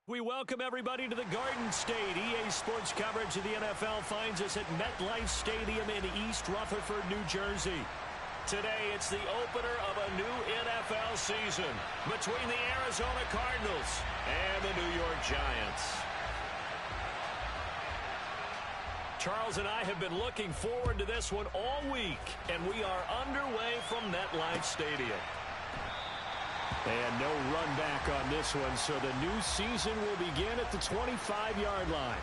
We welcome everybody to the Garden State. EA Sports coverage of the NFL finds us at MetLife Stadium in East Rutherford, New Jersey. Today, it's the opener of a new NFL season between the Arizona Cardinals and the New York Giants. Charles and I have been looking forward to this one all week, and we are underway from MetLife Stadium. And no run back on this one, so the new season will begin at the 25-yard line.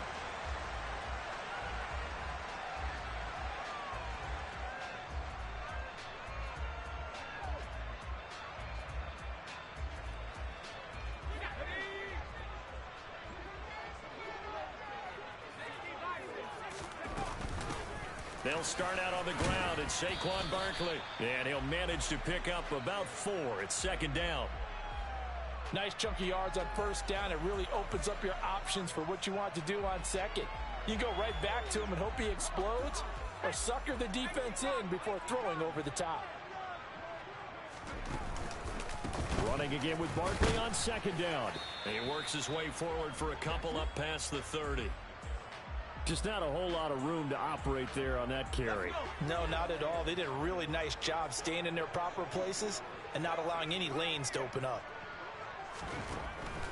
They'll start out on the ground at Saquon Barkley. And he'll manage to pick up about 4. It's second down. Nice chunky yards on first down. It really opens up your options for what you want to do on second. You go right back to him and hope he explodes, or sucker the defense in before throwing over the top. Running again with Barkley on second down. He works his way forward for a couple up past the 30. Just not a whole lot of room to operate there on that carry. No, not at all. They did a really nice job staying in their proper places and not allowing any lanes to open up.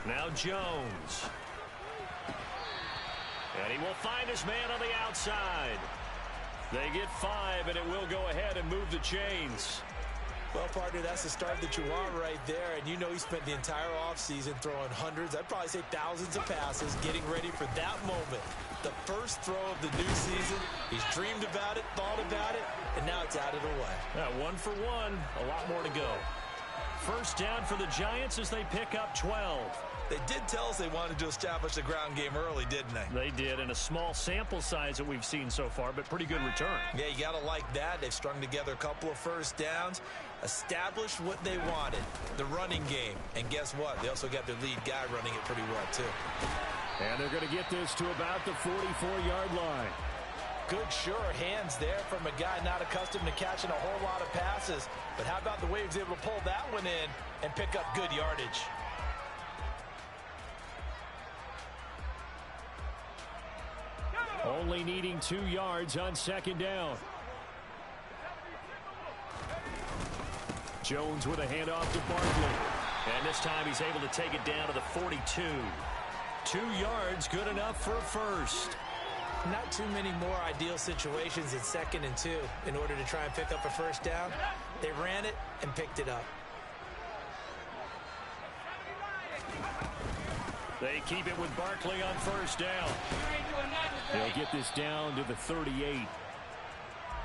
Now Jones. And he will find his man on the outside. They get 5, and it will go ahead and move the chains. Well, partner, that's the start that you want right there. And you know he spent the entire offseason throwing hundreds, I'd probably say thousands of passes, getting ready for that moment. The first throw of the new season. He's dreamed about it, thought about it, and now it's out of the way. 1 for 1, a lot more to go. First down for the Giants as they pick up 12. They did tell us they wanted to establish the ground game early, didn't they? They did, in a small sample size that we've seen so far, but pretty good return. Yeah, you got to like that. They've strung together a couple of first downs, established what they wanted, the running game. And guess what? They also got their lead guy running it pretty well, too. And they're going to get this to about the 44-yard line. Good, sure hands there from a guy not accustomed to catching a whole lot of passes. But how about the way he was able to pull that one in and pick up good yardage? Only needing 2 yards on second down. Jones with a handoff to Barkley. And this time he's able to take it down to the 42. 2 yards, good enough for a first. Not too many more ideal situations in 2nd and 2 in order to try and pick up a first down. They ran it and picked it up. They keep it with Barkley on first down. They'll get this down to the 38.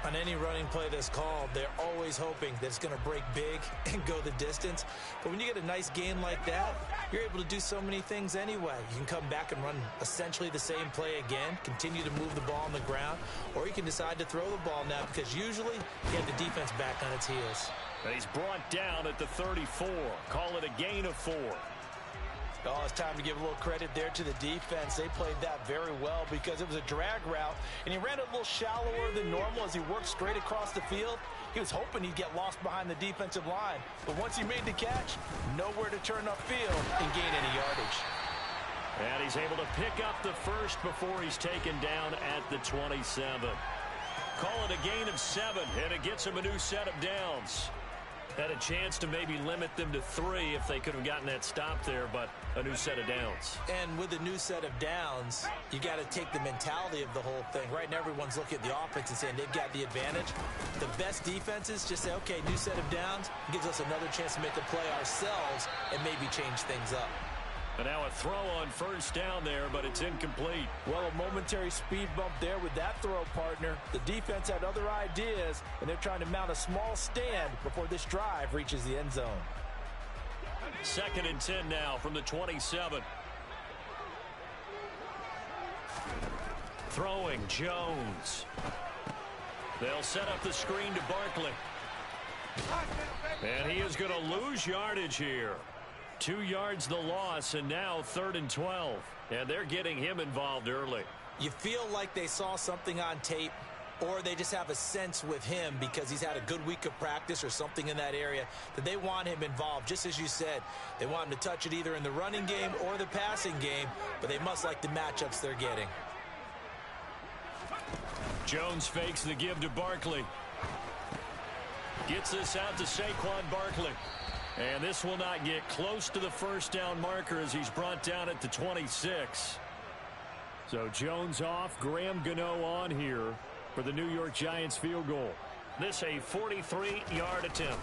On any running play that's called, they're always hoping that it's going to break big and go the distance. But when you get a nice gain like that, you're able to do so many things anyway. You can come back and run essentially the same play again, continue to move the ball on the ground, or you can decide to throw the ball now because usually you have the defense back on its heels. And he's brought down at the 34. Call it a gain of 4. Oh, it's time to give a little credit there to the defense. They played that very well because it was a drag route, and he ran it a little shallower than normal as he worked straight across the field. He was hoping he'd get lost behind the defensive line, but once he made the catch, nowhere to turn upfield and gain any yardage. And he's able to pick up the first before he's taken down at the 27. Call it a gain of 7, and it gets him a new set of downs. Had a chance to maybe limit them to 3 if they could have gotten that stop there, but a new set of downs. And with a new set of downs, you got to take the mentality of the whole thing. Right now, everyone's looking at the offense and saying they've got the advantage. The best defenses just say, okay, new set of downs gives us another chance to make a play ourselves and maybe change things up. And now a throw on first down there, but it's incomplete. Well, a momentary speed bump there with that throw, partner. The defense had other ideas, and they're trying to mount a small stand before this drive reaches the end zone. 2nd and 10 now from the 27. Throwing, Jones. They'll set up the screen to Barkley. And he is going to lose yardage here. 2 yards the loss, and now 3rd and 12. And they're getting him involved early. You feel like they saw something on tape or they just have a sense with him because he's had a good week of practice or something in that area that they want him involved. Just as you said, they want him to touch it either in the running game or the passing game, but they must like the matchups they're getting. Jones fakes the give to Barkley. Gets this out to Saquon Barkley. And this will not get close to the first down marker as he's brought down at the 26. So Jones off, Graham Gano on here for the New York Giants field goal. This a 43-yard attempt.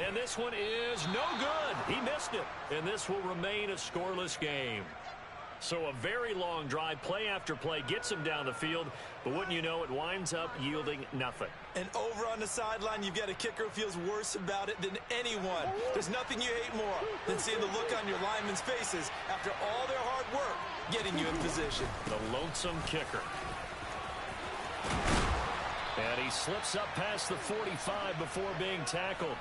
And this one is no good. He missed it. And this will remain a scoreless game. So a very long drive, play after play, gets him down the field, but wouldn't you know, it winds up yielding nothing. And over on the sideline, you've got a kicker who feels worse about it than anyone. There's nothing you hate more than seeing the look on your linemen's faces after all their hard work getting you in position. The lonesome kicker. And he slips up past the 45 before being tackled.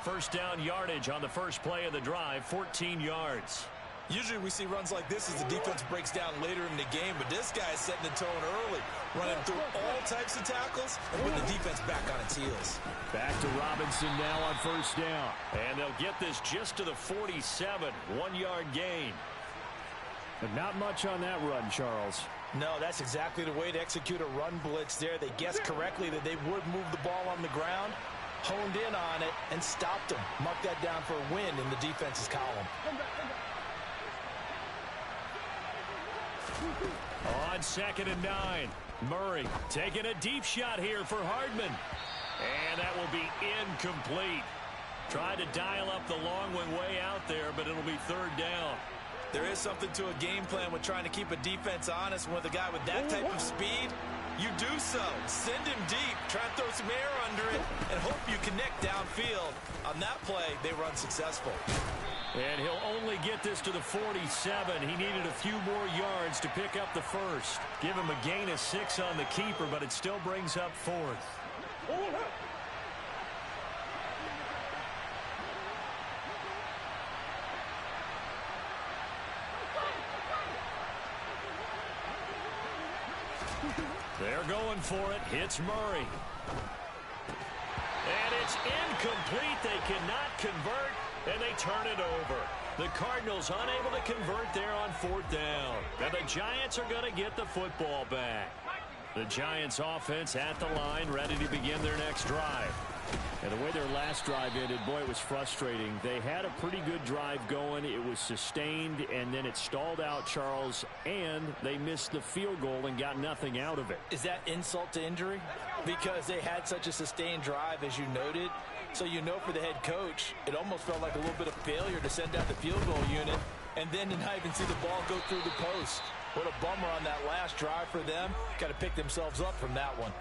First down yardage on the first play of the drive, 14 yards. Usually we see runs like this as the defense breaks down later in the game, but this guy is setting the tone early, running through all types of tackles and putting the defense back on its heels. Back to Robinson now on first down. And they'll get this just to the 47, 1-yard gain. But not much on that run, Charles. No, that's exactly the way to execute a run blitz there. They guessed correctly that they would move the ball on the ground, honed in on it, and stopped them. Mark that down for a win in the defense's column. On 2nd and 9, Murray taking a deep shot here for Hardman. And that will be incomplete. Tried to dial up the long one way out there, but it'll be 3rd down. There is something to a game plan with trying to keep a defense honest. With a guy with that type of speed, you do so. Send him deep, try and throw some air under it, and hope you connect downfield. On that play, they run successful. And he'll only get this to the 47. He needed a few more yards to pick up the first. Give him a gain of 6 on the keeper, but it still brings up 4th. They're going for it. Hits Murray. And it's incomplete. They cannot convert. And they turn it over. The Cardinals unable to convert there on 4th down. And the Giants are going to get the football back. The Giants offense at the line, ready to begin their next drive. And the way their last drive ended, boy, it was frustrating. They had a pretty good drive going. It was sustained, and then it stalled out, Charles, and they missed the field goal and got nothing out of it. Is that insult to injury? Because they had such a sustained drive, as you noted. So you know for the head coach, it almost felt like a little bit of failure to send out the field goal unit and then to not even see the ball go through the post. What a bummer on that last drive for them. Got to pick themselves up from that one.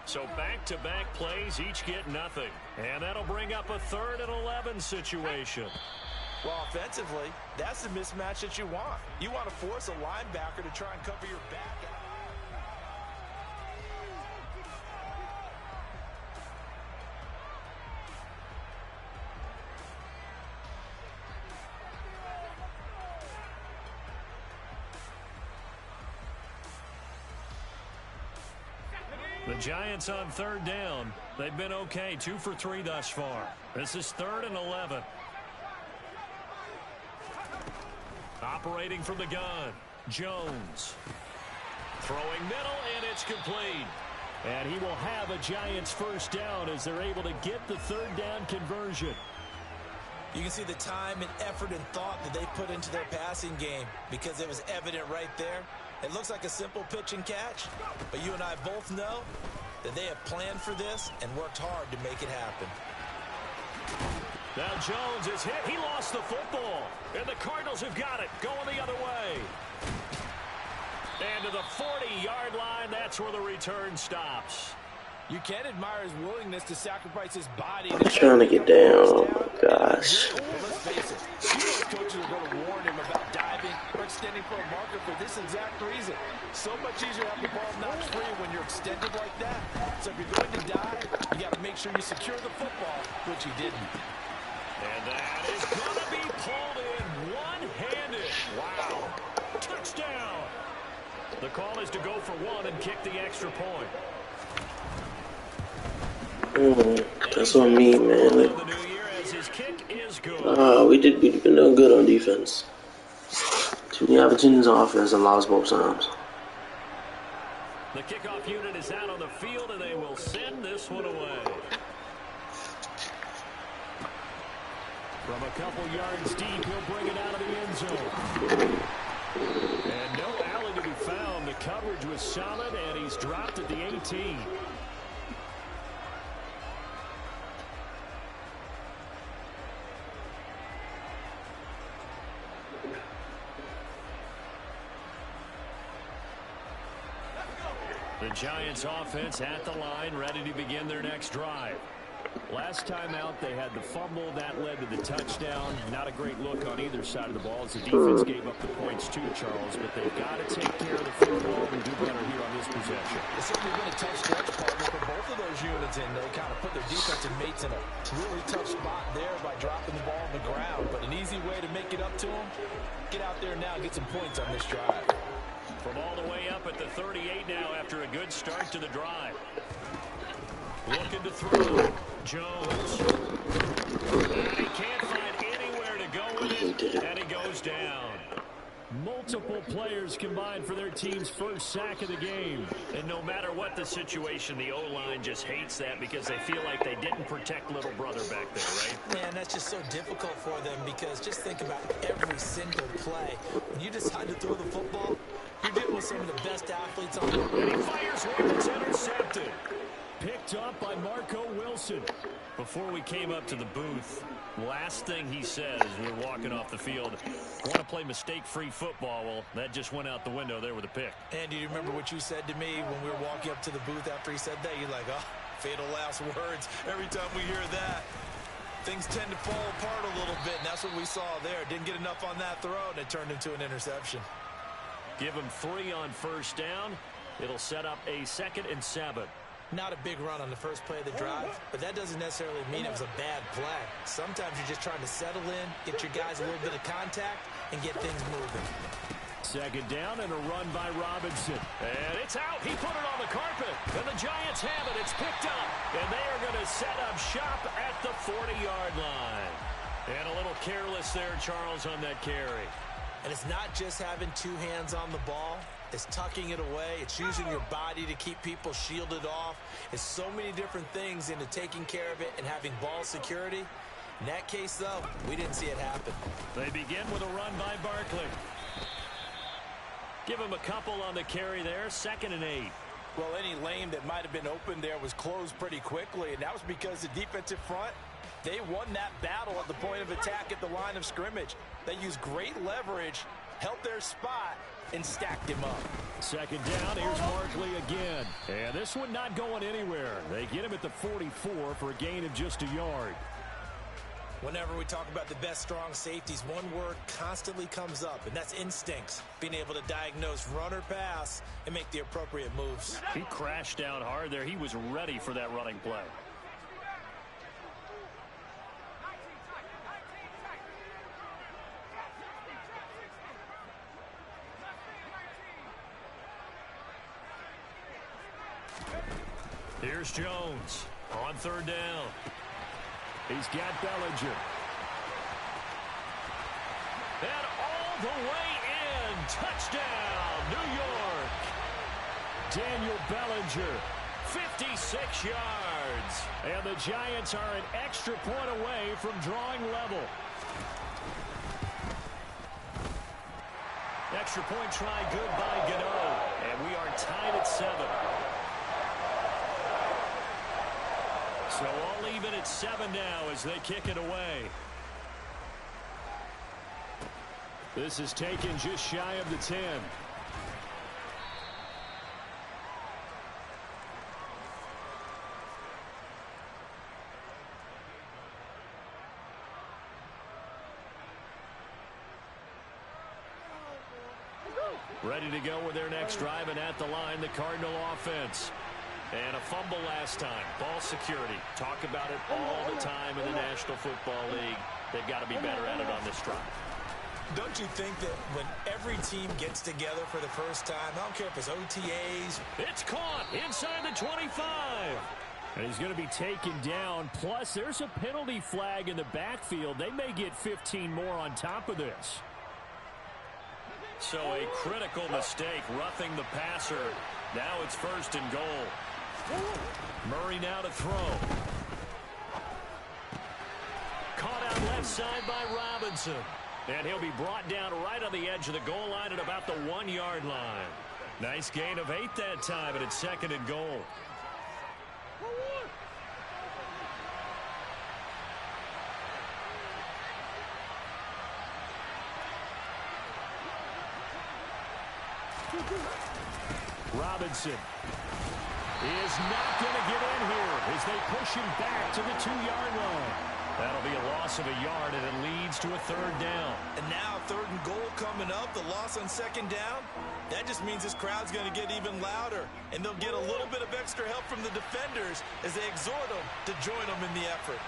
So back-to-back plays, each get nothing. And that'll bring up a 3rd and 11 situation. Well, offensively, that's the mismatch that you want. You want to force a linebacker to try and cover your back. The Giants on 3rd down. They've been okay, 2 for 3 thus far. This is 3rd and 11. Operating from the gun, Jones. Throwing middle, and it's complete. And he will have a Giants first down as they're able to get the 3rd down conversion. You can see the time and effort and thought that they put into their passing game because it was evident right there. It looks like a simple pitch and catch, but you and I both know that they have planned for this and worked hard to make it happen. Now Jones is hit. He lost the football. And the Cardinals have got it. Going the other way. And to the 40-yard line, that's where the return stops. You can admire his willingness to sacrifice his body. I'm trying to get down. Oh, my gosh. Well, let's face it. Most coaches are going to warn him about diving or extending for a marker for this exact reason. So much easier to have the ball knocked free when you're extended like that. So if you're going to dive, you got to make sure you secure the football, which he didn't. And that is going to be pulled in one-handed. Wow. Touchdown. The call is to go for one and kick the extra point. That's on me, man. Like, we've been doing good on defense. Too many opportunities on offense and lost both times. The kickoff unit is out on the field, and they will send this one away. From a couple yards deep, he'll bring it out of the end zone. And no alley to be found. The coverage was solid, and he's dropped at the 18. The Giants offense at the line, ready to begin their next drive. Last time out, they had the fumble. That led to the touchdown. Not a great look on either side of the ball as the defense gave up the points too, Charles. But they've got to take care of the football and do better here on this possession. It's certainly been a tough stretch, partner, for both of those units, and they kind of put their defensive mates in a really tough spot there by dropping the ball on the ground. But an easy way to make it up to them, get out there now and get some points on this drive. From all the way up at the 38 now after a good start to the drive. Looking to throw. Jones. And he can't find anywhere to go with it, and he goes down. Multiple players combined for their team's first sack of the game. And no matter what the situation, the O-line just hates that because they feel like they didn't protect little brother back there, right? Man, that's just so difficult for them because just think about every single play. When you decide to throw the football, you're dealing with some of the best athletes on the field. And he fires one that's intercepted. Picked up by Marco Wilson. Before we came up to the booth, last thing he said as we were walking off the field, want to play mistake-free football. Well, that just went out the window there with a pick. And do you remember what you said to me when we were walking up to the booth after he said that? You're like, oh, fatal last words. Every time we hear that, things tend to fall apart a little bit, and that's what we saw there. Didn't get enough on that throw, and it turned into an interception. Give him 3 on first down. It'll set up a 2nd and 7. Not a big run on the first play of the drive, but that doesn't necessarily mean it was a bad play. Sometimes you're just trying to settle in, get your guys a little bit of contact, and get things moving. 2nd down and a run by Robinson. And it's out. He put it on the carpet. And the Giants have it. It's picked up. And they are going to set up shop at the 40-yard line. And a little careless there, Charles, on that carry. And it's not just having 2 hands on the ball. It's tucking it away. It's using your body to keep people shielded off. It's so many different things into taking care of it and having ball security. In that case, though, we didn't see it happen. They begin with a run by Barkley. Give him a couple on the carry there. 2nd and 8. Well, any lane that might have been open there was closed pretty quickly, and that was because the defensive front, they won that battle at the point of attack at the line of scrimmage. They used great leverage, held their spot, and stacked him up. 2nd down, here's Barkley again. And this one not going anywhere. They get him at the 44 for a gain of just a yard. Whenever we talk about the best strong safeties, one word constantly comes up, and that's instincts. Being able to diagnose run or pass and make the appropriate moves. He crashed down hard there. He was ready for that running play. Here's Jones on 3rd down. He's got Bellinger. And all the way in. Touchdown, New York. Daniel Bellinger, 56 yards. And the Giants are an extra point away from drawing level. Extra point try good by Gano. And we are tied at 7. So all even at 7 now as they kick it away. This is taken just shy of the 10. Ready to go with their next drive, and at the line, the Cardinal offense. And a fumble last time. Ball security. Talk about it all the time in the National Football League. They've got to be better at it on this drive. Don't you think that when every team gets together for the first time, I don't care if it's OTAs. It's caught inside the 25. And he's going to be taken down. Plus, there's a penalty flag in the backfield. They may get 15 more on top of this. So a critical mistake, roughing the passer. Now it's 1st and goal. Murray now to throw. Caught out left side by Robinson. And he'll be brought down right on the edge of the goal line at about the 1-yard line. Nice gain of 8 that time, and it's 2nd and goal. Robinson is not going to get in here as they push him back to the 2-yard line. That'll be a loss of a yard, and it leads to a 3rd down. And now 3rd and goal coming up, the loss on 2nd down. That just means this crowd's going to get even louder, and they'll get a little bit of extra help from the defenders as they exhort them to join them in the effort.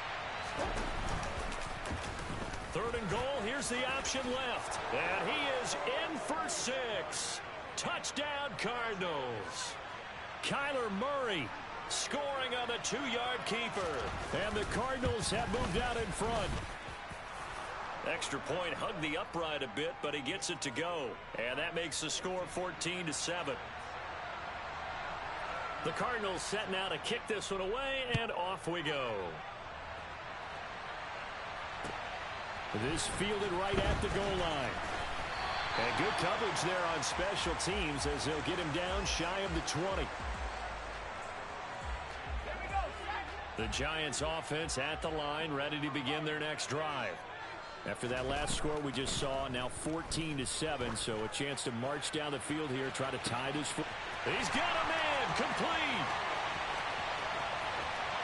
3rd and goal, here's the option left. And he is in for 6. Touchdown, Cardinals. Kyler Murray scoring on the 2-yard keeper. And the Cardinals have moved out in front. Extra point, hugged the upright a bit, but he gets it to go. And that makes the score 14-7. The Cardinals set now to kick this one away, and off we go. This fielded right at the goal line. And good coverage there on special teams as they'll get him down shy of the 20. The Giants offense at the line, ready to begin their next drive. After that last score we just saw, now 14-7, so a chance to march down the field here, try to tie this. He's got a man, complete.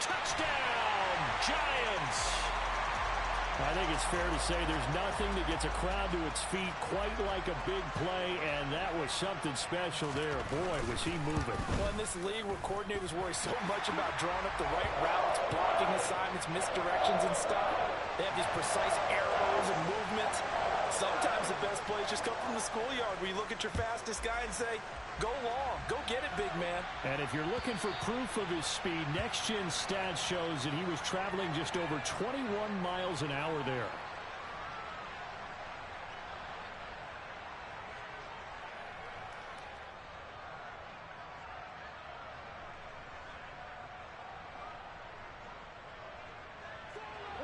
Touchdown, Giants. I think it's fair to say there's nothing that gets a crowd to its feet quite like a big play, and that was something special there. Boy, was he moving. Well, in this league where coordinators worry so much about drawing up the right routes, blocking assignments, misdirections and stuff, they have these precise arrows and movements. Sometimes the best plays just come from the schoolyard where you look at your fastest guy and say, go long, go get it, big man. And if you're looking for proof of his speed, Next Gen Stats shows that he was traveling just over 21 miles an hour there.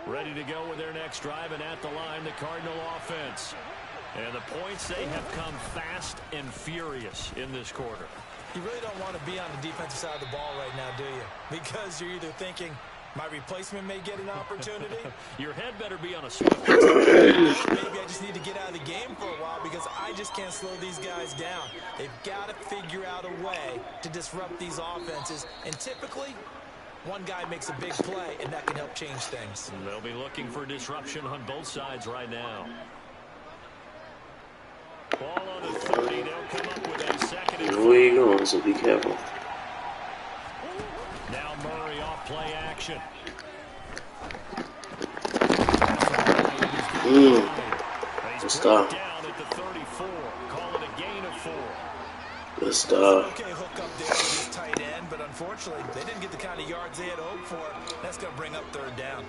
Ready to go with their next drive, and at the line, the Cardinal offense. And the points, they have come fast and furious in this quarter. You really don't want to be on the defensive side of the ball right now, do you? Because you're either thinking, my replacement may get an opportunity. Your head better be on a swivel. Maybe I just need to get out of the game for a while because I just can't slow these guys down. They've got to figure out a way to disrupt these offenses. And typically, one guy makes a big play, and that can help change things. They'll be looking for disruption on both sides right now. Ball on the 30. They'll come up with a 2nd and 4. Where you going, so be careful. Now Murray off play action. Good stuff. Down at the 34. Call it a gain of 4. Good stuff. Okay, hook up there with his tight end, but unfortunately, they didn't get the kind of yards they had hoped for. That's going to bring up 3rd down.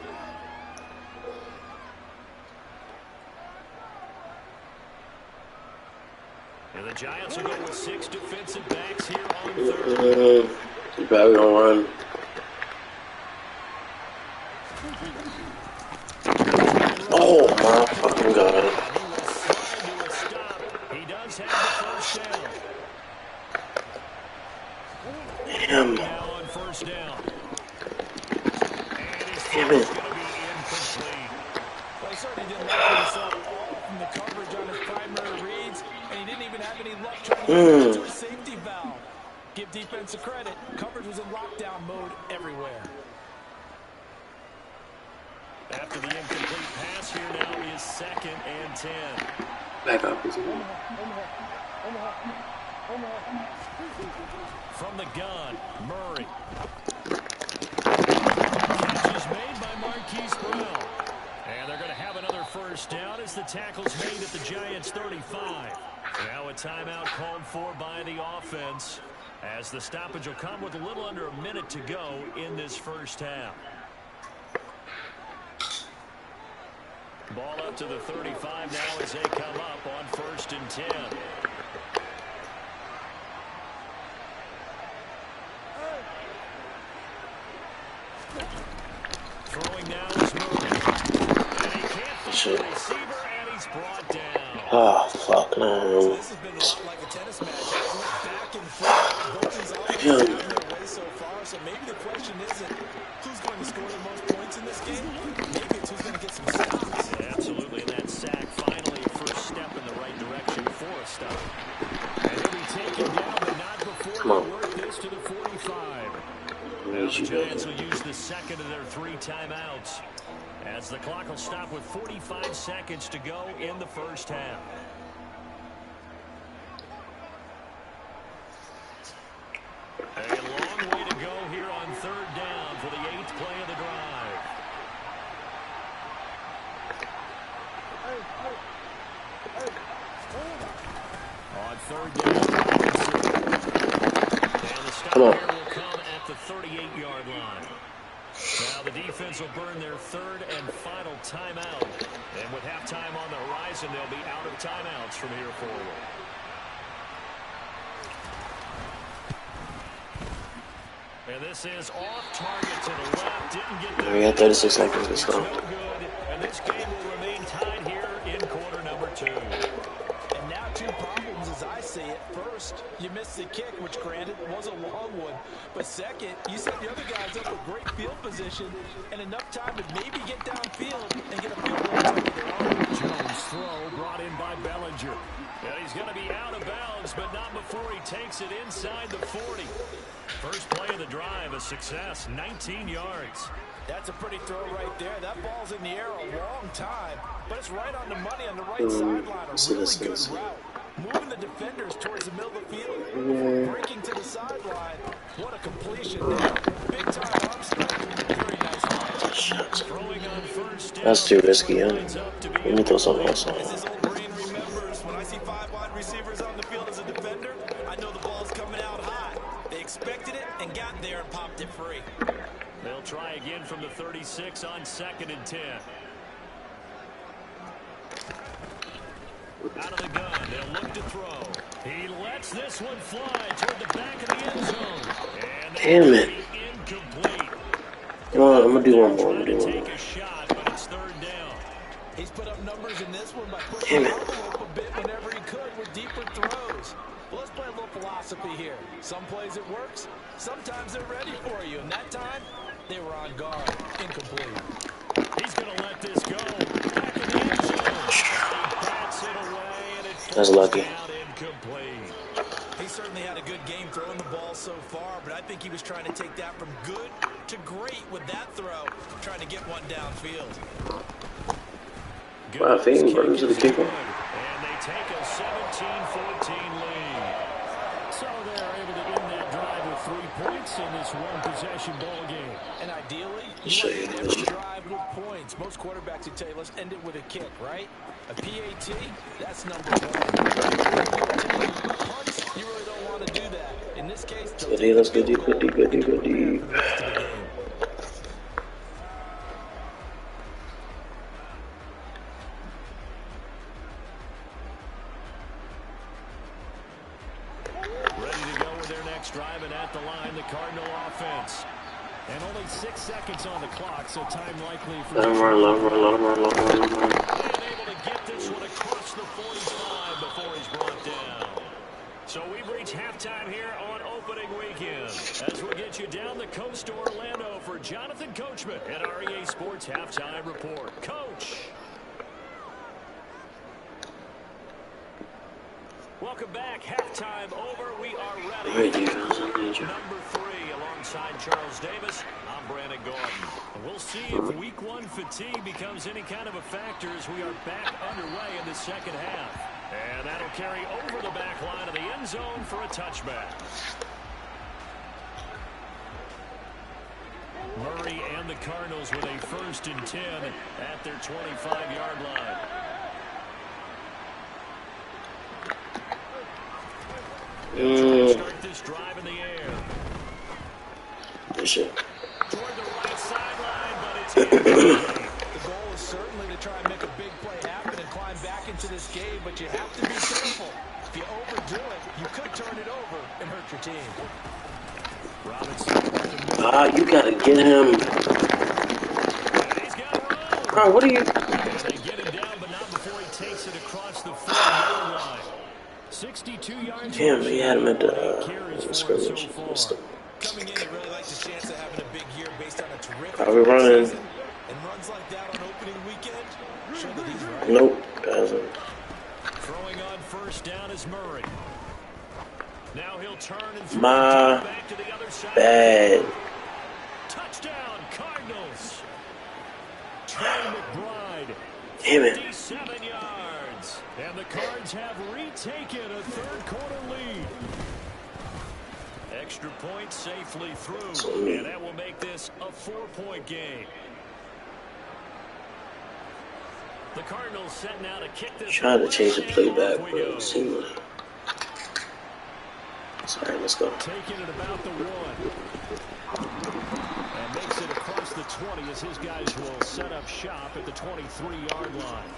And the Giants will go with 6 defensive backs here on 3rd. You probably gonna run. Oh my fucking god. He does have the 1st down. Damn. Now on 1st down. And his Damn it. going to be incomplete. Well, he certainly didn't like himself all from the coverage on his primary reads, and he didn't even have any luck trying to get to a safety valve. Give defense a credit. Coverage was in lockdown mode everywhere. After the incomplete pass, here now is 2nd and 10. Back up. From the gun, Murray. Catch is made by Marquise Brown. And they're going to have another 1st down as the tackle's made at the Giants' 35. Now a timeout called for by the offense, as the stoppage will come with a little under a minute to go in this first half. Ball up to the 35 now as they come up on 1st and 10. Throwing now is Murray. And he can't find the receiver, and he's brought down. Oh, fuck, no. So this has been a lot like a tennis match, hasn't it? Back and forth. Both these offenses have their way so far, so maybe the question isn't who's going to score the most points in this game. Maybe it's who's going to get some stops. Absolutely, and that sack finally a first step in the right direction for a stop. And he'll be taken down, but not before they work this to the 45. Now the Giants will use the second of their 3 timeouts, as the clock will stop with 45 seconds to go in the first half. A long way to go here on 3rd down for the 8th play of the drive. On 3rd down, and the stop here will come at the 38-yard line. Now the defense will burn their 3rd and final timeout. And with halftime on the horizon, they'll be out of timeouts from here forward. And this is off target to the left. Didn't get there. We got 36 seconds. Let's go. No good. And this game will remain tied here in quarter number 2. And now 2 problems as I see it. First, you missed the kick, which granted was a long one. But second, you set the other guys up with great field position and enough time to maybe get downfield and get a field goal of their own. Jones' throw brought in by Bellinger. And he's going to be out of bounds, but not before he takes it inside the 40. First play of the drive, a success, 19 yards. That's a pretty throw right there. That ball's in the air a long time, but it's right on the money on the right sideline. A really good route. Moving the defenders towards the middle of the field before breaking to the sideline. What a completion there. Big time arm strength. Very nice play. Shit. That's too risky, huh? Let me throw something else on. As this old brain remembers, when I see 5 wide receivers on the field as a defender, I know the ball's coming out high. They expected it and got there and popped it free. They'll try again from the 36 on 2nd and 10. Out of the gun, they'll look to throw. He lets this one fly toward the back of the end zone. And damn it. Incomplete. You know what? I'm going to do one more. Take a shot, but it's 3rd down. He's put up numbers in this one by pushing the envelope a bit whenever he could with deeper throws. Well, let's play a little philosophy here. Some plays it works. Sometimes they're ready for you. And that time, they were on guard. Incomplete. He's going to let this go. Back in the end zone. He bats it away, and it That's lucky. out incomplete. He certainly had a good game throwing the ball so far, but I think he was trying to take that from good to great with that throw, trying to get one downfield. Wow, Fame burns to the kicker. And they take a 17-14 lead. So they're able to end that drive with 3 points in this one-possession ball game. And ideally, you want to end every drive with points. Most quarterbacks would tell you, let's end it with a kick, right? A PAT, that's number 1. Punts, you really don't want to do that. In this case, Let's go deep, go deep, go deep, go deep. Driving at the line, the Cardinal offense. And only 6 seconds on the clock, so time likely for... Let him run. Able to get this one across the 45 before he's brought down. So we've reached halftime here on opening weekend, as we'll get you down the coast to Orlando for Jonathan Coachman at our EA Sports Halftime Report. Coach. Welcome back. Halftime over. We are ready. Number 3 alongside Charles Davis. I'm Brandon Gordon. We'll see if week 1 fatigue becomes any kind of a factor as we are back underway in the second half. And that'll carry over the back line of the end zone for a touchback. Murray and the Cardinals with a 1st and 10 at their 25-yard line. Start this drive in the air. Good shit. Toward the right sideline, but it's incomplete. The goal is certainly to try and make a big play happen and climb back into this game, but you have to be careful. If you overdo it, you could turn it over and hurt your team. Robinson. You gotta get him. He's got Bro, what are you? They get him down, but not before he takes it across the 40-yard line. 62 yards. Damn, he had him at the scrimmage. Coming in, he really likes the chance of having a big year based on a terrific Are we running? season. And runs like that on opening weekend. Show that he's right. Nope, doesn't. Throwing on first down is Murray. Now he'll turn and throw My back to the other side. bad. Touchdown, Cardinals. Trey McBride. Damn it. 57 yards. And the Cards have retaken a third-quarter lead. Extra point safely through. And that will make this a 4-point game. The Cardinals set now to kick this. Trying to change the play back, but it seemed like. Sorry, let's go. Taking it about the 1. And makes it across the 20 as his guys will set up shop at the 23-yard line.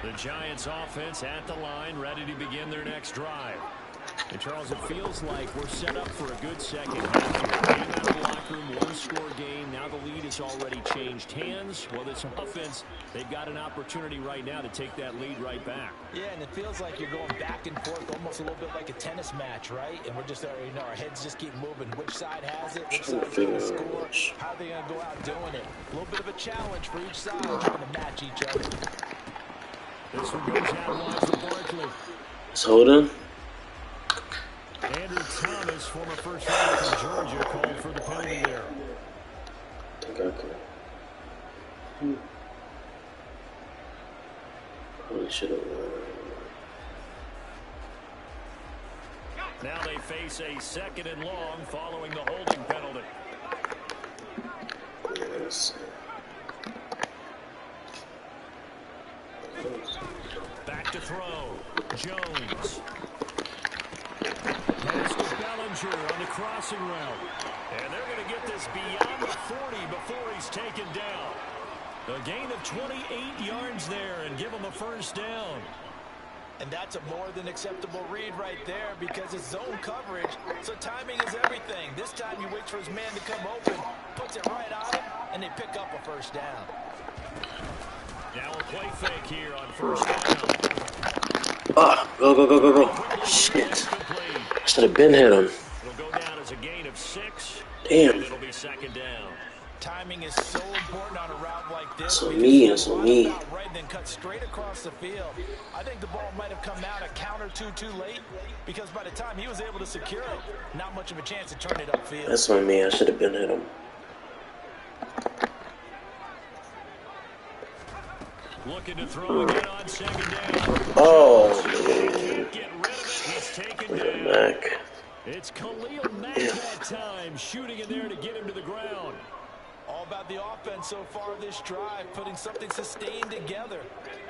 The Giants offense at the line, ready to begin their next drive. And Charles, it feels like we're set up for a good second half here. Came out of the locker room, one-score game. Now the lead has already changed hands. Well, this offense, they've got an opportunity right now to take that lead right back. Yeah, and it feels like you're going back and forth, almost a little bit like a tennis match, right? And we're just, our heads just keep moving. Which side has it? Which side's going to score? How are they going to go out doing it? A little bit of a challenge for each side, trying to match each other. This one goes out wide for Barkley. It's holding. Andrew Thomas, former first rounder from Georgia, called for the penalty there. I think I could. Probably should have. Now they face a second and long following the holding penalty. Yes. Back to throw. Jones. Pass to Bellinger on the crossing route. And they're going to get this beyond the 40 before he's taken down. A gain of 28 yards there and give him a first down. And that's a more than acceptable read right there because it's zone coverage, so timing is everything. This time you wait for his man to come open, puts it right on him, and they pick up a first down. Now a play fake here on first down. Go. Shit. I should have been hit him. It'll go down as a gain of 6. Damn. And it'll be second down. Timing is so important on a route like this. So me. Right, then cut straight across the field. I think the ball might have come out a count or two too late because by the time he was able to secure it, not much of a chance to turn it upfield. That's on me. I should have been hit him. Looking to throw again on second down. Oh, Can't get rid of it. He's taken down. Mac. It's Khalil Mack that time, shooting in there to get him to the ground. All about the offense so far this drive, putting something sustained together.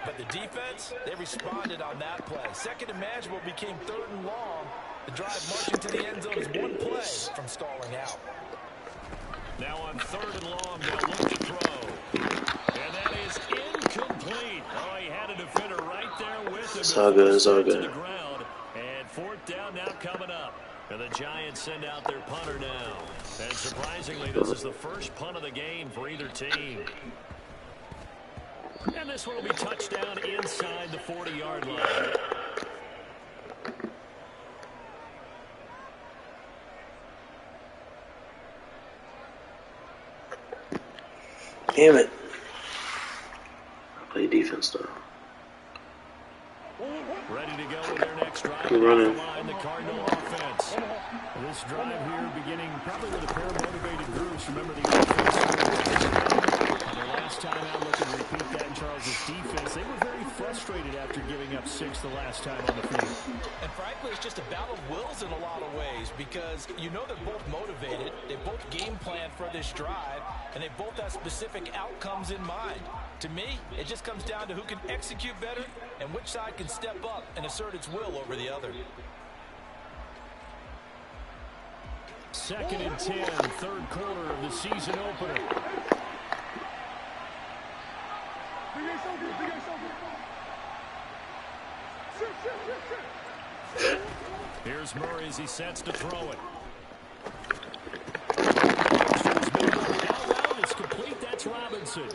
But the defense, they responded on that play. Second and manageable became third and long. The drive marching to the end zone is one play from stalling out. Now on third and long, they'll look to throw. And that is incomplete. Oh, he had a defender right there with him. It's all good. And fourth down now coming up. And the Giants send out their punter now. And surprisingly, this is the first punt of the game for either team. And this one will be touchdown inside the 40-yard line. Damn it. I play defense though. Ready to go with their next drive. Keep running. The Cardinal offense. This drive here beginning probably with a pair of motivated groups. Remember the offense. The last time out, looking to repeat that in Charles' defense. They were very frustrated after giving up 6 the last time on the field. And frankly, it's just a battle of wills in a lot of ways because you know they're both motivated. They both game plan for this drive, and they both have specific outcomes in mind. To me, it just comes down to who can execute better and which side can step up and assert its will over the other. 2nd and 10, third quarter of the season opener. Here's Murray as he sets to throw it. It's complete. That's Robinson.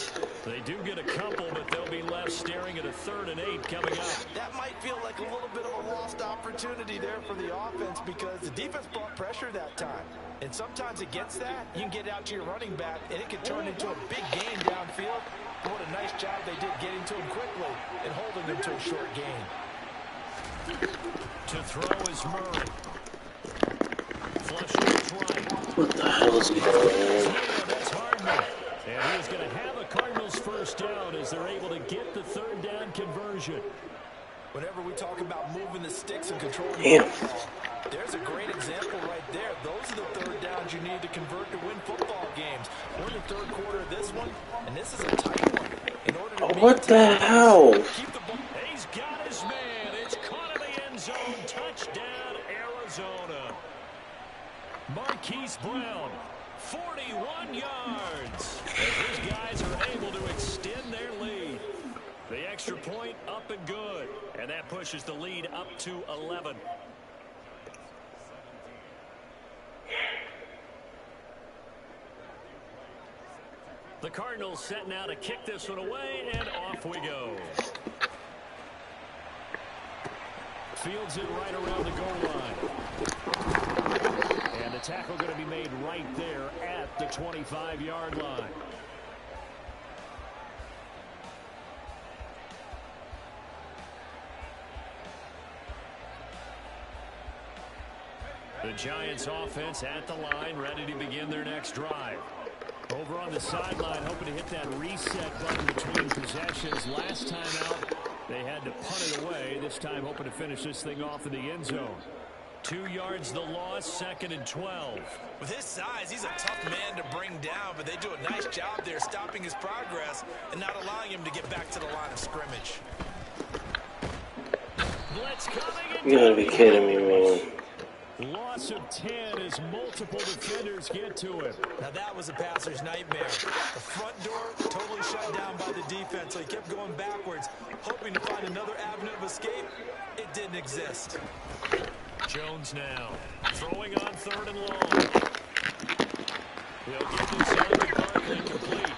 They do get a couple, but they'll be left staring at a 3rd and 8 coming up. That might feel like a little bit of a lost opportunity there for the offense because the defense brought pressure that time. And sometimes against that, you can get out to your running back, and it can turn into a big gain downfield. What a nice job they did getting to him quickly and holding him to a short gain. To throw is Murray. Flush it right. What the hell is going on? That's Hardman. And he's going to have a Cardinals first down as they're able to get the 3rd down conversion. Whenever we talk about moving the sticks and controlling the football, there's a great example right there. Those are the 3rd downs you need to convert to win football games. We're in the 3rd quarter of this one, and this is a tight one. In order to What the hell? Keep the ball. He's got his man. It's caught in the end zone. Touchdown, Arizona. Marquise Brown, 41 yards. As these guys are able to extend their lead. The extra point up and good. And that pushes the lead up to 11. The Cardinals set now to kick this one away, and off we go. Fields it right around the goal line. And the tackle going to be made right there at the 25-yard line. The Giants offense at the line, ready to begin their next drive. Over on the sideline, hoping to hit that reset button between possessions. Last time out, they had to punt it away. This time, hoping to finish this thing off in the end zone. 2 yards the loss, 2nd and 12. With his size, he's a tough man to bring down, but they do a nice job there stopping his progress and not allowing him to get back to the line of scrimmage. Blitz coming. You gotta be kidding me, man. Loss of 10 as multiple defenders get to him. Now that was a passer's nightmare. The front door totally shut down by the defense, so he kept going backwards, hoping to find another avenue of escape. It didn't exist. Jones now throwing on 3rd and long. He'll get this out to Barkley complete.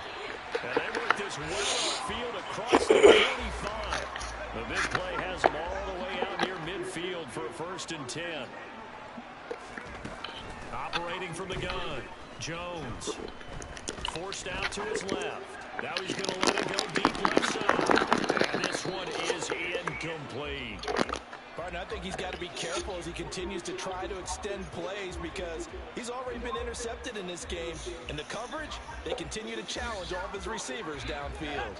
And they work this well upfield across the 45. The big play has them all the way out near midfield for a 1st and 10. Operating from the gun, Jones. Forced out to his left. Now he's going to let it go deep left side. And this one is incomplete. Pardon, I think he's got to be careful as he continues to try to extend plays because he's already been intercepted in this game. And the coverage, they continue to challenge all of his receivers downfield.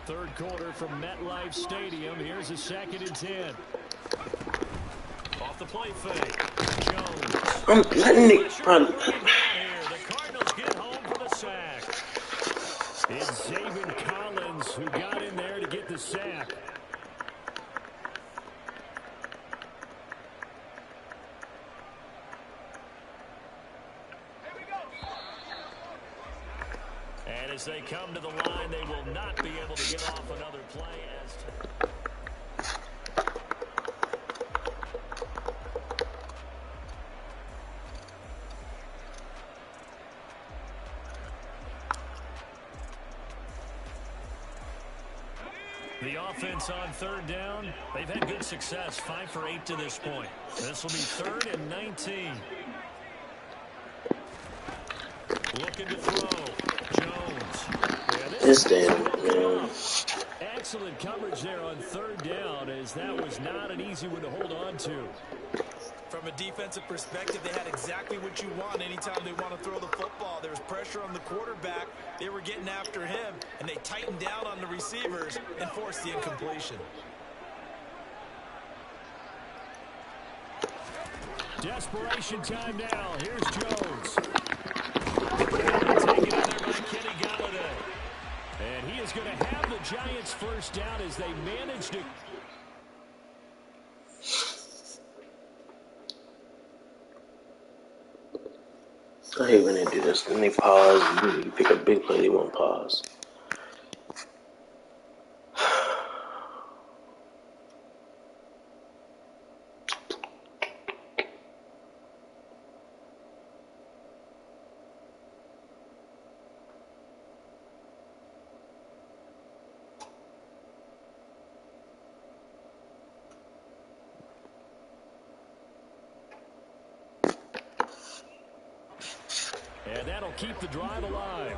3rd quarter from MetLife Stadium. Here's a 2nd and 10. Off the play fake. Jones. I'm letting it run. The Cardinals get home for the sack. It's Zaven Collins who got in there to get the sack. And as they come to the line, they will not be able to get off another play as to... The offense on 3rd down, they've had good success, 5 for 8 to this point. This will be 3rd and 19. Looking to throw, Jones. Yeah, This damn man. Excellent coverage there on 3rd down, as that was not an easy one to hold on to. From a defensive perspective, they had exactly what you want anytime they want to throw the football. There was pressure on the quarterback. They were getting after him, and they tightened down on the receivers and forced the incompletion. Desperation time now. Here's Jones. Taken in there by Kenny Galladay. And he is going to have the Giants first down as they manage to... I hate when they do this. Then they pause. You pick a big play, they won't pause. And that'll keep the drive alive.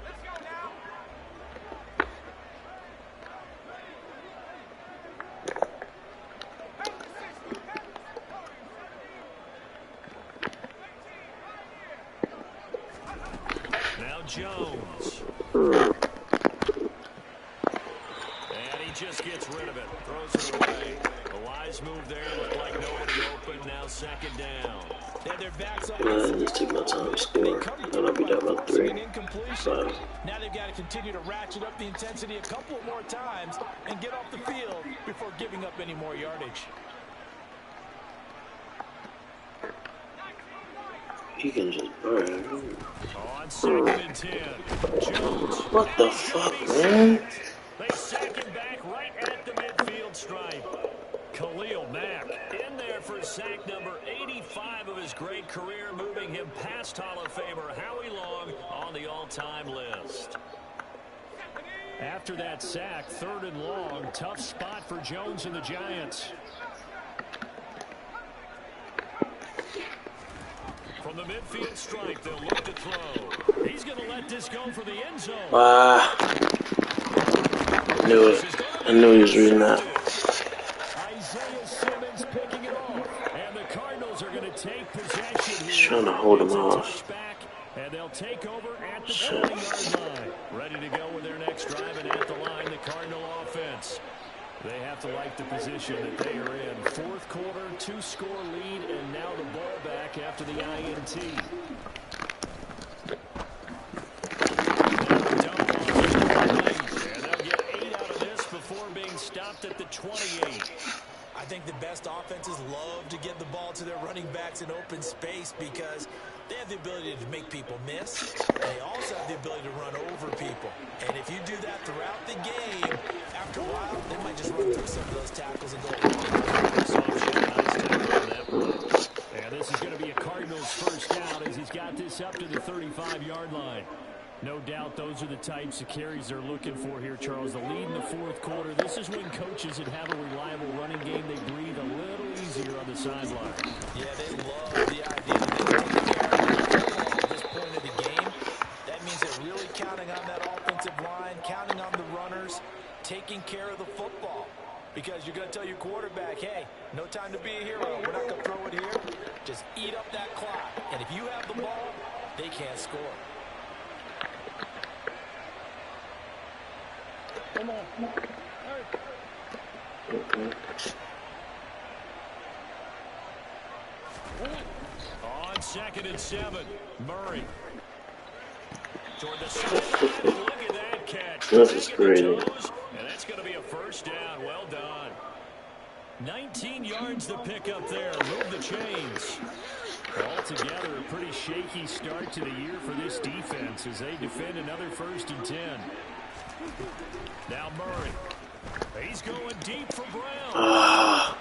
Let's go now. Now Jones. Just gets rid of it, throws it away. A wise move there, looked like nobody open. Now second down. And their backs up. Just take my time, score, and I'll be down by 3. 5. Now they've got to continue to ratchet up the intensity a couple more times and get off the field before giving up any more yardage. He can just burn. On second and 10. Jones. What the fuck, man? They sack him back right at the midfield stripe. Khalil Mack in there for sack number 85 of his great career, moving him past Hall of Famer Howie Long on the all-time list. After that sack, 3rd and long, tough spot for Jones and the Giants. From the midfield stripe, they'll look to throw. He's going to let this go for the end zone. Knew it. I knew he was reading that. Isaiah Simmons picking it off. And the Cardinals are going to take possession. He's trying to hold him off. And they'll take over at the 20-yard line. Ready to go with their next drive, and at the line, the Cardinal offense. They have to like the position that they are in. 4th quarter, 2-score lead, and now the ball back after the INT. Stopped at the 28. I think the best offenses love to get the ball to their running backs in open space because they have the ability to make people miss. They also have the ability to run over people. And if you do that throughout the game, after a while, they might just run through some of those tackles and go. And this is going to be a Cardinals first down as he's got this up to the 35-yard line. No doubt those are the types of carries they're looking for here, Charles. The lead in the 4th quarter. This is when coaches that have a reliable running game, they breathe a little easier on the sideline. Yeah, they love the idea that they take care of the football at this point of the game. That means they're really counting on that offensive line, counting on the runners, taking care of the football. Because you're going to tell your quarterback, hey, no time to be a hero. We're not going to throw it here. Just eat up that clock. And if you have the ball, they can't score. Come on. On 2nd and 7, Murray. Toward the sideline. Look at that catch. That's great. And that's going to be a first down. Well done. 19 yards to pick up there. Move the chains. Altogether, a pretty shaky start to the year for this defense as they defend another 1st and 10. Now Murray. He's going deep for Brown.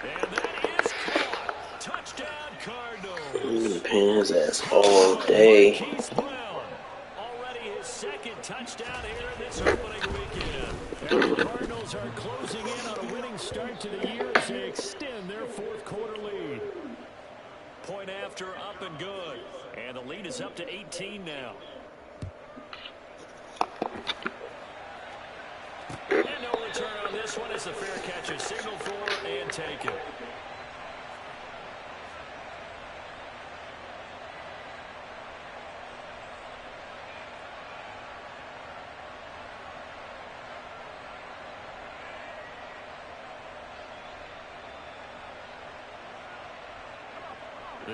And that is caught. Touchdown Cardinals. He's been paying his ass all day. Brown. Already his 2nd touchdown here in this opening weekend. And the Cardinals are closing in on a winning start to the year as they extend their 4th quarter lead. Point after, up and good. And the lead is up to 18 now. And no return on this one. It's a fair catch, a signal for, and take it.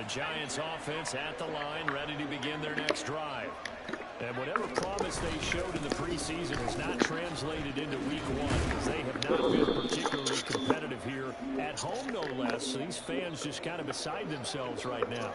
Giants offense at the line, ready to begin their next drive. And whatever promise they showed in the preseason has not translated into week one, because they have not been particularly competitive here at home, no less. So these fans just kind of beside themselves right now.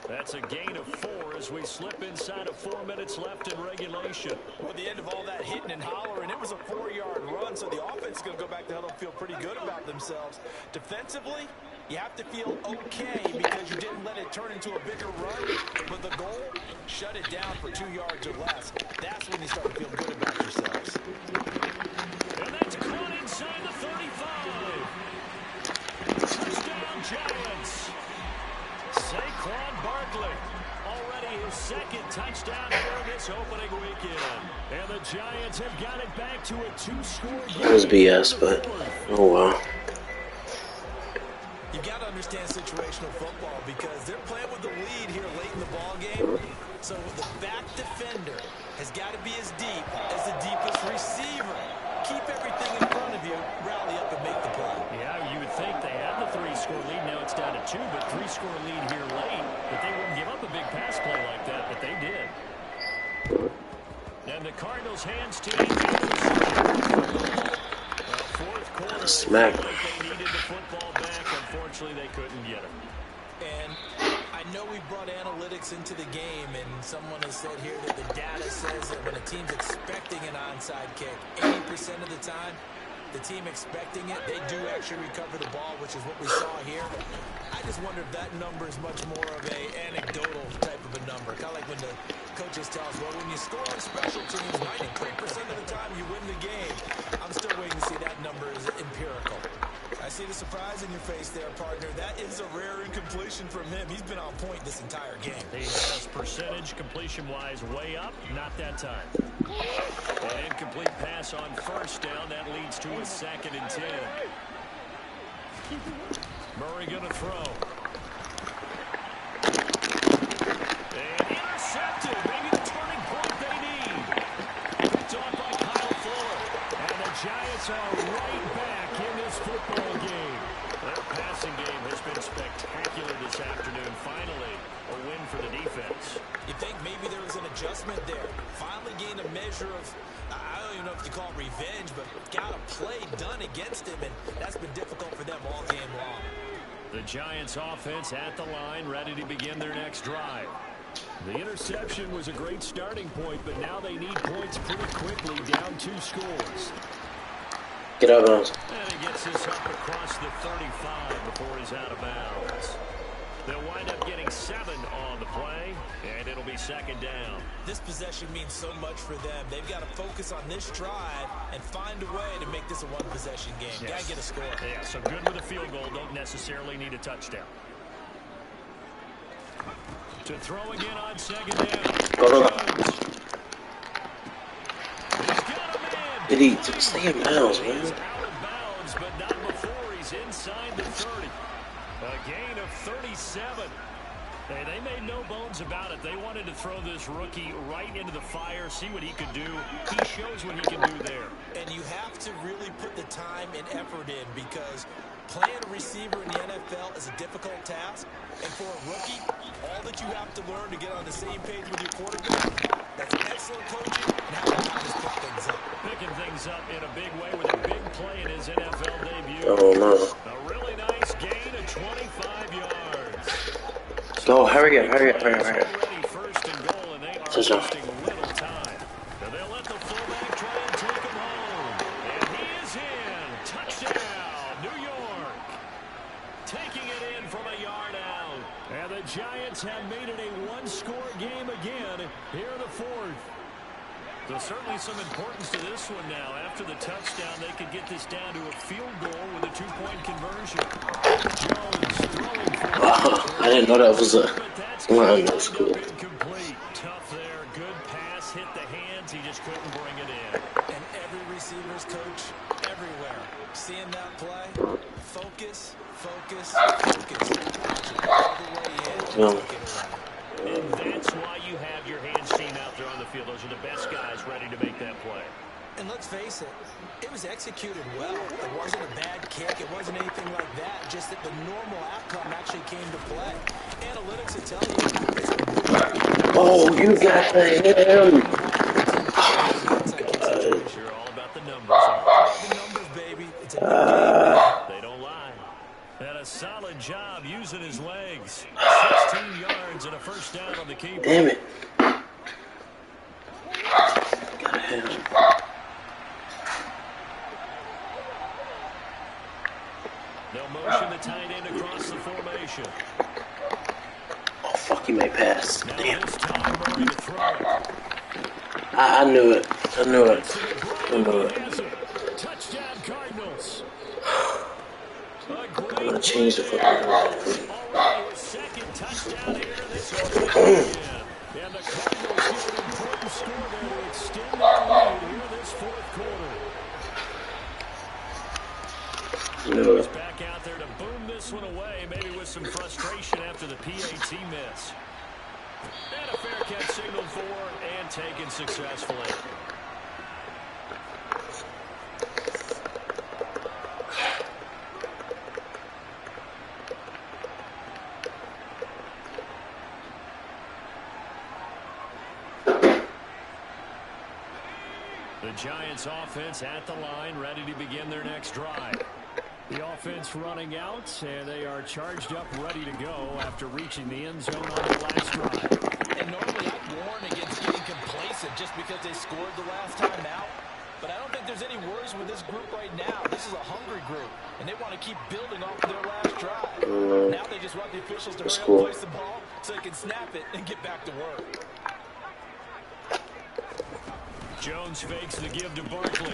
That's a gain of 4 as we slip inside of 4 minutes left in regulation. Well, at the end of all that hitting and hollering, it was a 4-yard run, so the offense is going to go back to hell and feel pretty good about themselves. Defensively, you have to feel okay because you didn't let it turn into a bigger run. But the goal, shut it down for 2 yards or less. That's when you start to feel good about yourselves. And that's caught inside the 35. Touchdown, Giants. Saquon Barkley, already his second touchdown here this opening weekend. And the Giants have got it back to a 2-score game. That was BS, but oh wow. You got to understand situational football because they're playing with the lead here late in the ball game. So the back defender has got to be as deep as the deepest receiver. Keep everything in front of you, rally up and make the play. Yeah, you would think they had the 3-score lead. Now it's down to 2, but 3-score lead here late. But they wouldn't give up a big pass play like that, but they did. And the Cardinals hands to fourth quarter. Smack. They needed the football back. Unfortunately, they couldn't get it. And I know we brought analytics into the game, and someone has said here that the data says that when a team's expecting an onside kick, 80% of the time, the team expecting it, they do actually recover the ball, which is what we saw here. I just wonder if that number is much more of a anecdotal type of a number. Kind of like when the coaches tell us, well, when you score on special teams, 93% of the time you win the game. I'm still waiting to see that number is empirical. I see the surprise in your face there, partner. That is a rare incompletion from him. He's been on point this entire game. He has percentage completion-wise way up, not that time. An incomplete pass on first down. That leads to a 2nd and 10. Murray going to throw. And intercepted. Maybe the turning point they need. Picked off by Kyle Fuller. And the Giants are right back in this football game. Their passing game has been spectacular this afternoon. Finally, a win for the defense. You think maybe there was an adjustment there. Finally gained a measure of, I don't even know if you call it revenge, but got a play done against him, and that's been difficult for them all game long. The Giants offense at the line, ready to begin their next drive. The interception was a great starting point, but now they need points pretty quickly, down 2 scores. Get out of bounds. And he gets this up across the 35 before he's out of bounds. They'll wind up getting 7 on the play, and it'll be 2nd down. This possession means so much for them. They've got to focus on this drive and find a way to make this a one-possession game. Yes. Got to get a score. Yeah, so good with a field goal. Don't necessarily need a touchdown. To throw again on 2nd down. Go. He's got him in. Did he stay in bounds, man? He's out of bounds, but not before he's inside the 30. A gain of 37. Hey, they made no bones about it. They wanted to throw this rookie right into the fire, see what he could do. He shows what he can do there. And you have to really put the time and effort in because playing a receiver in the NFL is a difficult task. And for a rookie, all that you have to learn to get on the same page with your quarterback, that's excellent coaching and how the guys pick things up. Picking things up in a big way with a big play in his NFL debut. Oh no. A really nice gain of 25 yards. Go, hurry up. First and goal, and they are Touchdown. wasting little time. Now they'll let the fullback try and take him home. And he is in. Touchdown, New York. Taking it in from a yard out. And the Giants have made it a 1-score game again here in the 4th. There's certainly some importance to this one now. After the touchdown, they could get this down to a field goal with a 2-point conversion. Jones throwing for I didn't know that was a line. That's cool. incomplete. Tough there. Good pass. Hit the hands. He just couldn't bring it in. And every receiver's coach everywhere. Seeing that play, focus. All the way in. Yeah. And that's why you have your hands team out there on the field. Those are the best guys ready to make that play. And let's face it, it was executed well. It wasn't a bad kick. It wasn't anything like that. Just that the normal outcome actually came to play. Analytics will tell you it's a Oh, you got him. You're all about the numbers. All the numbers, baby. It's a new game. They don't lie. And a solid job using his legs. 16 yards and a first down on the keeper. Damn it. Gotta hit him. They'll motion the tight end across the formation. Oh, fuck, he may pass. Now Damn. this time Murray to throw it. I knew it. I knew it. I knew it. Touchdown Cardinals. I'm gonna change the football. Already his second touchdown here in this opening. And the Cardinals get an important score there to extend their lead here in this fourth quarter. He's back out there to boom this one away, maybe with some frustration after the PAT miss. And a fair catch signaled for and taken successfully. The Giants offense at the line, ready to begin their next drive. The offense running out, and they are charged up, ready to go after reaching the end zone on their last drive. And normally I'd warn against getting complacent just because they scored the last time out. But I don't think there's any worries with this group right now. This is a hungry group, and they want to keep building off of their last drive. Now they just want the officials to hurry up and place the ball so they can snap it and get back to work. Jones fakes the give to Barkley.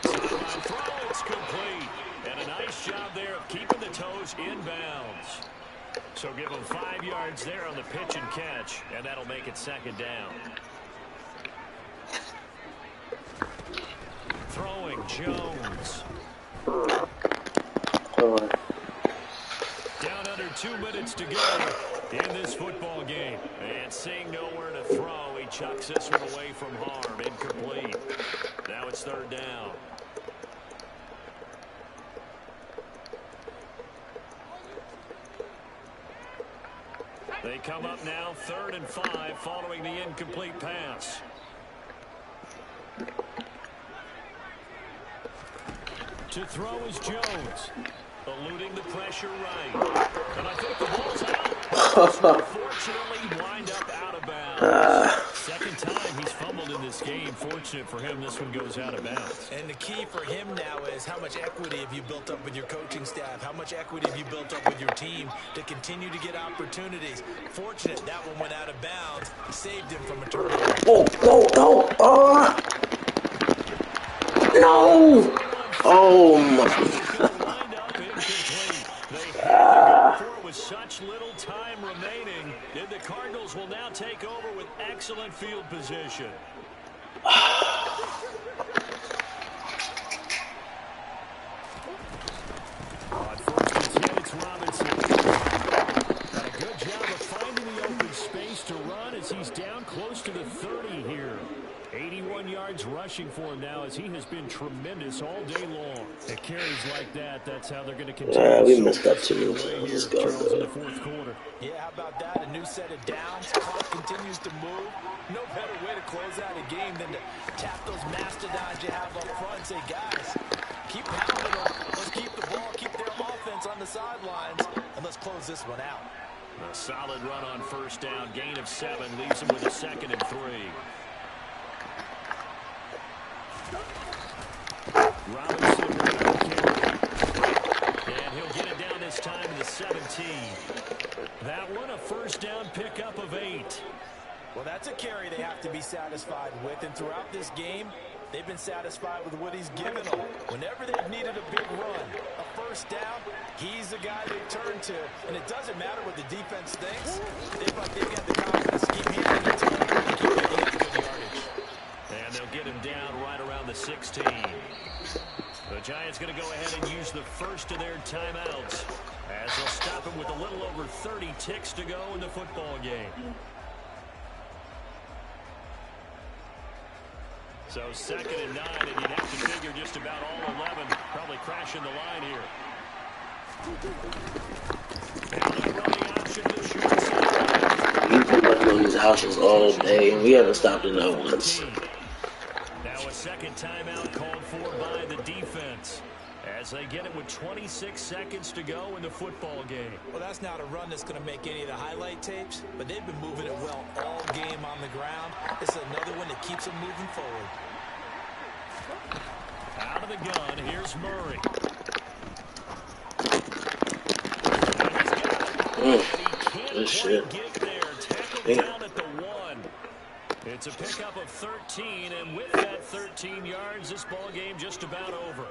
Sideline throw, it's complete. And a nice job there of keeping the toes in bounds. So give him 5 yards there on the pitch and catch, and that'll make it second down. Throwing Jones. Down under 2 minutes to go in this football game. And seeing nowhere to throw, he chucks this one away from harm. Incomplete. Now it's third down. They come up now 3rd and 5 following the incomplete pass. To throw is Jones. Eluding the pressure right. And I think the ball's out. Unfortunately, wind up out of bounds. Second time he's fumbled in this game. Fortunate for him, this one goes out of bounds. And the key for him now is how much equity have you built up with your coaching staff? How much equity have you built up with your team to continue to get opportunities? Fortunate that one went out of bounds. Saved him from a turnover. Oh, no, no. No. Oh, my. With such little time remaining, and the Cardinals will now take over with excellent field position. On first and 10, it's Robinson. Got a good job of finding the open space to run as he's down close to the 30 here. 81 yards rushing for him now as he has been tremendous all day long. At carries like that, that's how they're going to continue. Yeah, we missed that too. Let's go. In the fourth quarter. Yeah, how about that? A new set of downs. Clock continues to move. No better way to close out a game than to tap those mastodons you have up front and say, guys, keep pounding them. Let's keep the ball, keep their offense on the sidelines, and let's close this one out. A solid run on first down. Gain of 7 leaves him with a 2nd and 3. Robinson and he'll get it down this time to the 17. That one a first down pickup of 8. Well, that's a carry they have to be satisfied with, and throughout this game, they've been satisfied with what he's given them. Whenever they've needed a big run, a first down, he's the guy they turn to, and it doesn't matter what the defense thinks. They've got the confidence to keep handling it to him and keep picking up good yardage. And they'll get him down right around the 16. The Giants going to go ahead and use the first of their timeouts as they'll stop him with a little over 30 ticks to go in the football game. So 2nd and 9, and you'd have to figure just about all 11 probably crashing the line here. Now the running option to short side. We've been working on these options all day, and we haven't stopped it not once. Now a second timeout called for by the defense as they get it with 26 seconds to go in the football game. Well, that's not a run that's going to make any of the highlight tapes, but they've been moving it well all game on the ground. It's another one that keeps them moving forward. Out of the gun, here's Murray. And he can't quite get there. Tackled down at the 1. It's a pickup of 13, and with that 13 yards, this ball game just about over.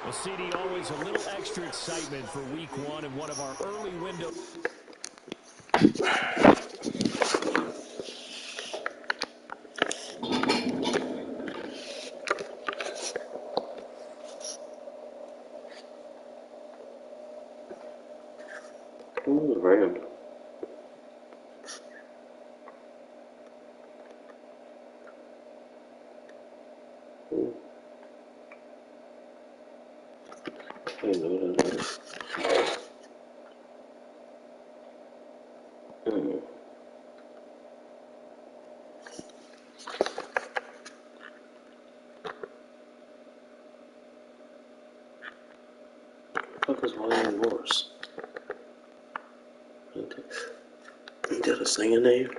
Well, CD, always a little extra excitement for week 1 and one of our early window. Random. What is William Morris? Ain't that a singer name?